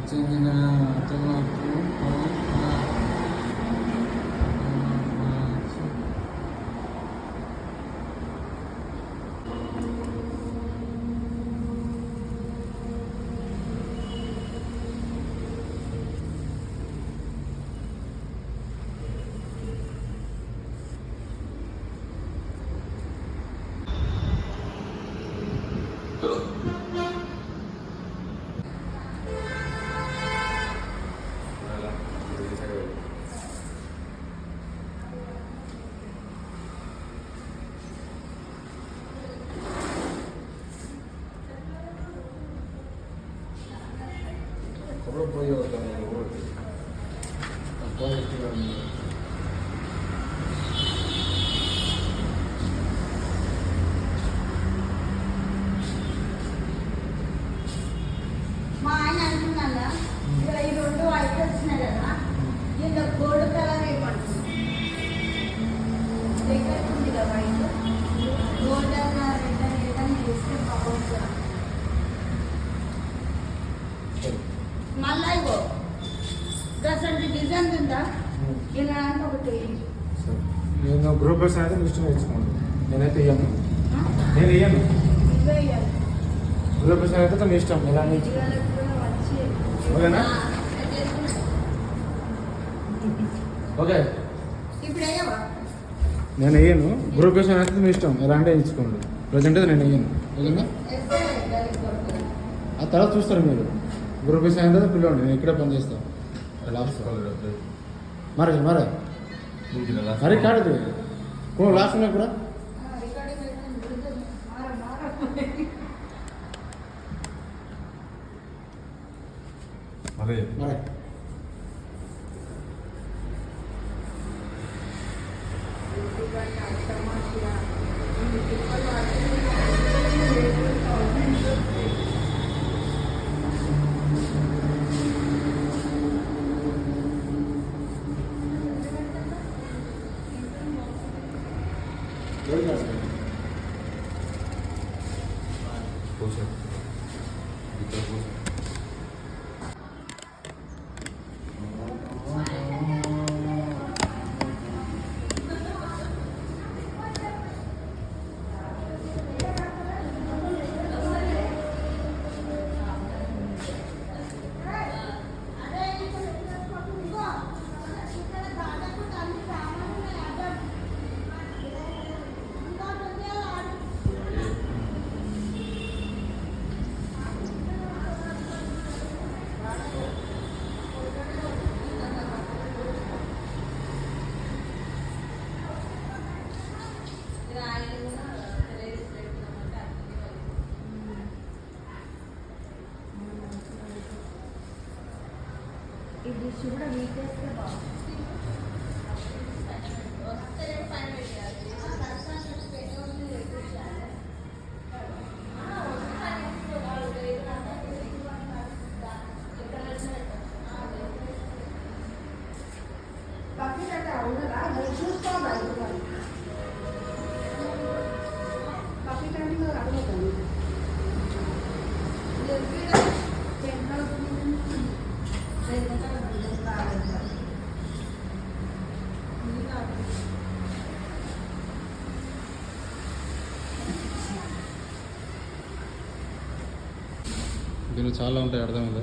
చెందిన తమకు పోయి మా ఆయన అంటున్నా ఇక్కడ ఈ రెండు అయితే వచ్చినాయి కదా ఇంత గోల్డ్ కలర్ అయిపడుతుంది దగ్గర ఉంది కదా వైట్ గోల్డ్ రెడ్ అని వేస్తే బాగుంటుంది మళ్ళా ఇగో గసంటి డిజైన్ ఉందా ఇలా అంటే ఒకటి నేను గ్రూప్ బస్ అయితే లిస్ట్ నేర్చుకోండి నేనైతే ఇయ్యాను నేను ఇయ్యాను ఇవే ఇవ్వాలి గ్రూప్ బస్ అయితే తన ఇష్టం ఎలా ఓకేనా ఓకే ఇప్పుడు అయ్యావా నేను వేయను గ్రూప్ బస్ అయితే మీ ఇష్టం ఎలా అంటే ఇచ్చుకోండి ప్రజెంట్ అయితే నేను వేయను ఓకేనా ఆ తర్వాత చూస్తారు మీరు గ్రూప్ బస్ అయిన తర్వాత పిలవండి నేను ఇక్కడే పని చేస్తాను మరి మరి మరి కాదు లాస్ట్ ఉన్నాయి కూడా మరి ఇది కూడా వీకేస్తే బాగుంది చూసుకోవాలి దీనిలో చాలా ఉంటాయి అర్థమైందా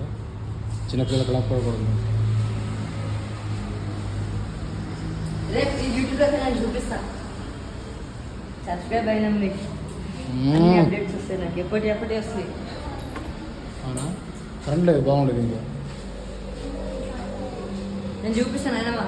చిన్నపిల్లలకు లాక్కోకూడదు రేపు ఈ యూట్యూబ్లో నేను చూపిస్తాను సబ్స్క్రైబ్ అయినా మీకు అప్డేట్స్ వస్తాయి నాకు ఎప్పటి వస్తాయి అవునా ఫ్రెండ్ లేదు బాగుండేది ఇంకా నేను చూపిస్తాను అయినా